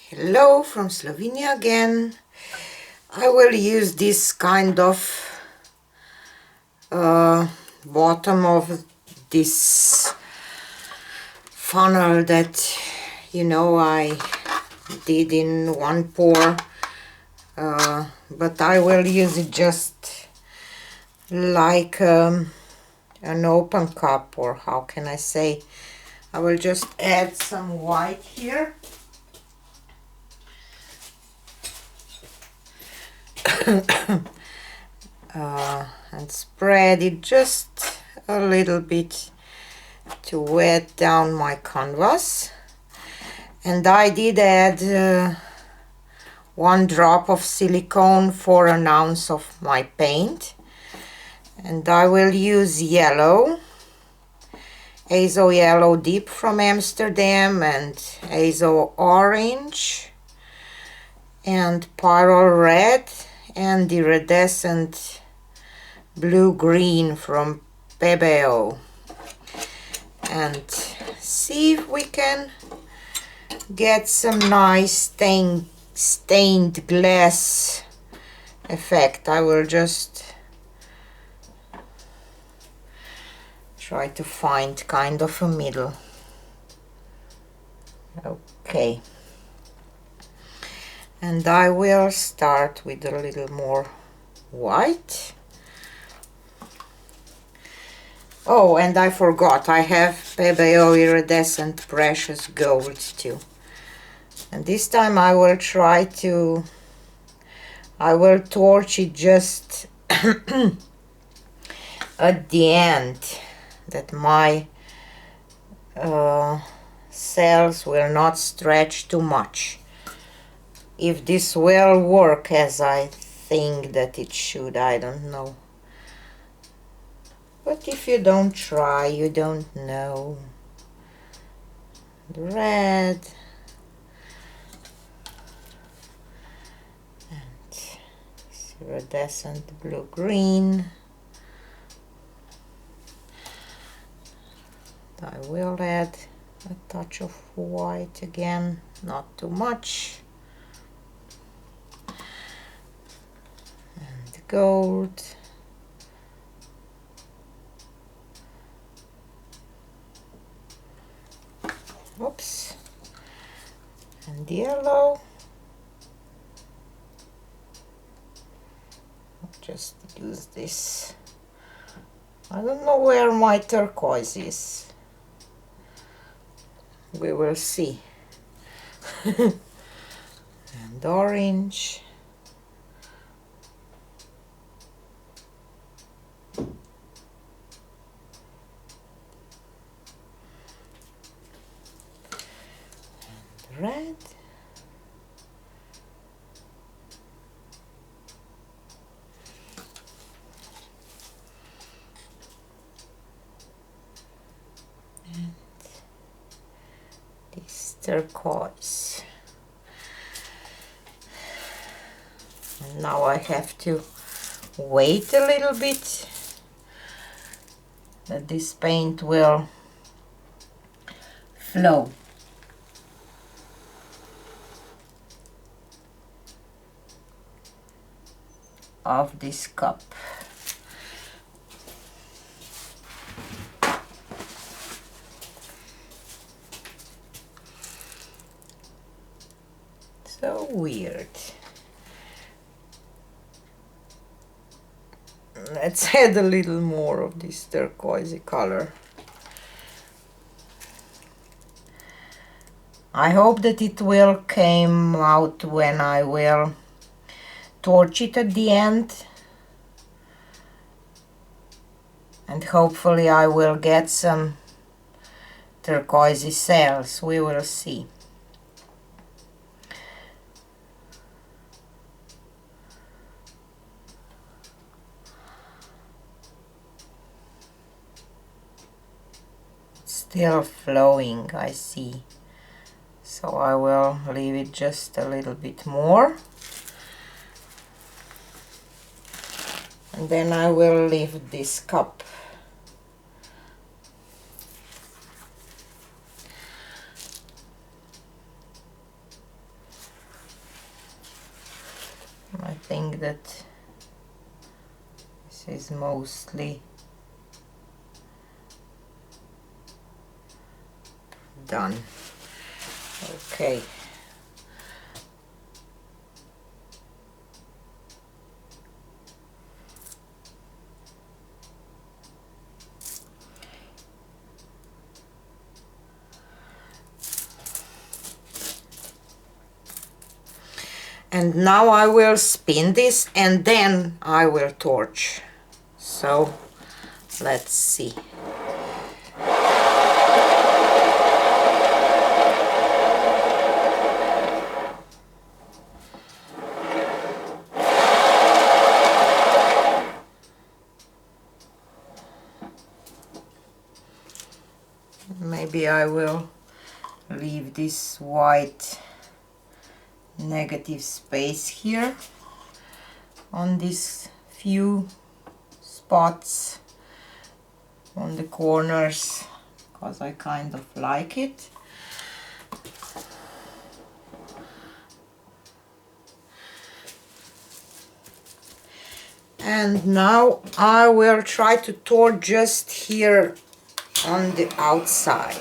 Hello from Slovenia again. I will use this kind of bottom of this funnel that I did in one pour, but I will use it just like an open cup, or how can I say. I will just add some white here. And spread it just a little bit to wet down my canvas. And I did add 1 drop of silicone for an ounce of my paint, and I will use yellow, Azo Yellow Deep from Amsterdam, and Azo Orange, and Pyrrole Red, and Iridescent Blue-Green from Pebeo. And see if we can get some nice stained glass effect. I will just try to find kind of a middle. Okay. And I will start with a little more white. Oh, and I forgot, I have Pebeo Iridescent Precious Gold too. And this time I will torch it just at the end, that my cells will not stretch too much. If this will work as I think that it should, I don't know. But if you don't try, you don't know. The red and iridescent blue-green. I will add a touch of white again, not too much. And gold. Oops. And yellow. I'll just use this. I don't know where my turquoise is. We will see. And orange. Red. And this turquoise. And now I have to wait a little bit that this paint will flow. Of this cup. So weird. Let's add a little more of this turquoisey color. I hope that it will come out when I will torch it at the end, and hopefully I will get some turquoisey cells. We will see. Still flowing, I see, so I will leave it just a little bit more. And then I will leave this cup. think that this is mostly done. Okay. And now I will spin this and then I will torch. So let's see. Maybe I will leave this white negative space here on these few spots on the corners because I kind of like it. And now I will try to torch just here on the outside.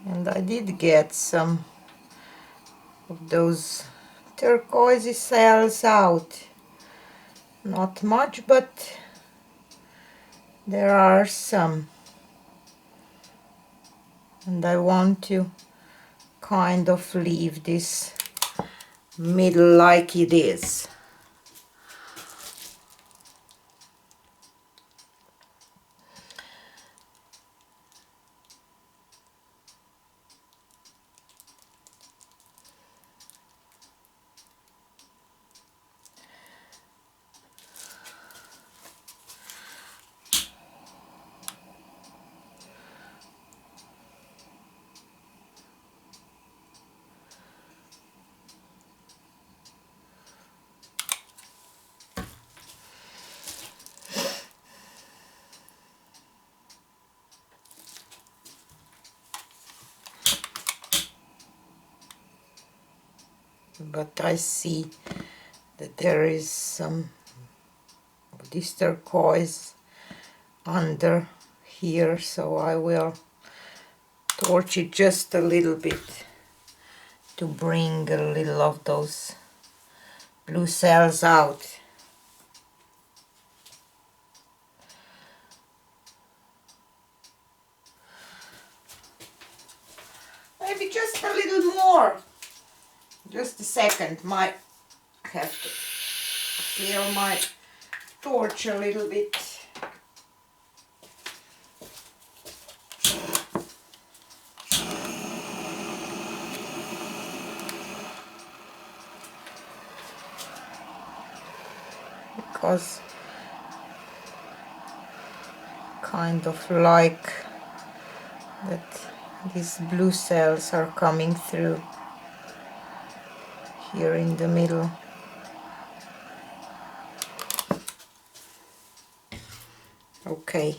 And I did get some of those turquoise cells out. Not much, but there are some. And I want to kind of leave this middle like it is. But I see that there is some of this turquoise under here, so I will torch it just a little bit to bring a little of those blue cells out. Maybe just a little more. Just a second, might have to clear my torch a little bit. Because kind of like that these blue cells are coming through here in the middle. Okay.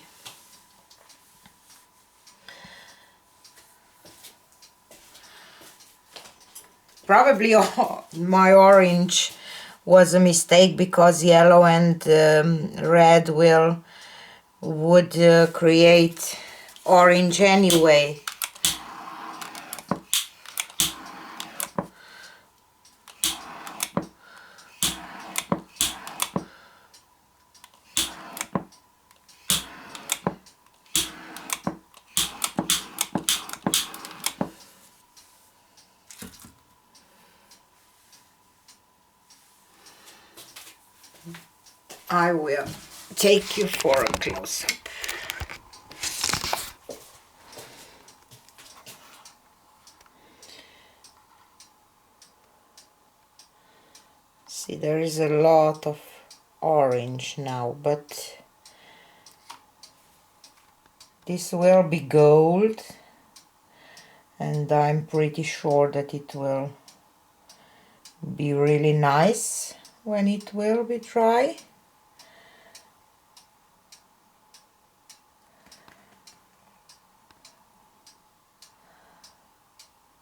Probably my orange was a mistake because yellow and red would create orange anyway. I will take you for a close-up. See, there is a lot of orange now, but this will be gold, and I'm pretty sure that it will be really nice when it will be dry.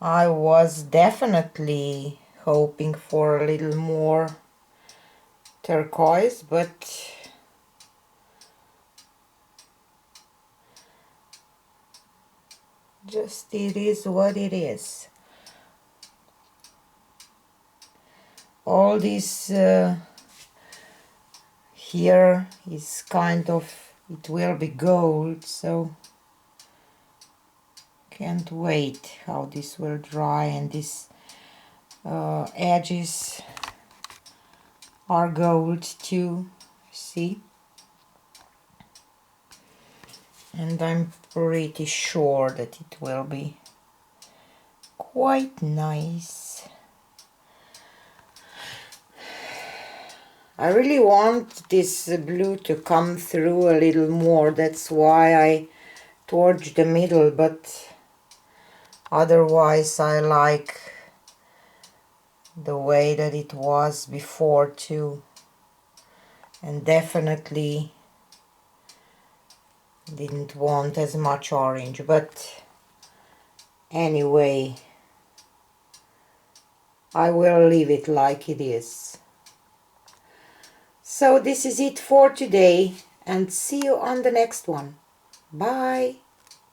I was definitely hoping for a little more turquoise, but just it is what it is. All this here is kind of, it will be gold, so can't wait how this will dry. And these edges are gold too, see? And I'm pretty sure that it will be quite nice. I really want this blue to come through a little more, that's why I torched the middle, but otherwise I like the way that it was before too, and definitely didn't want as much orange, but anyway, I will leave it like it is. So this is it for today, and see you on the next one. Bye!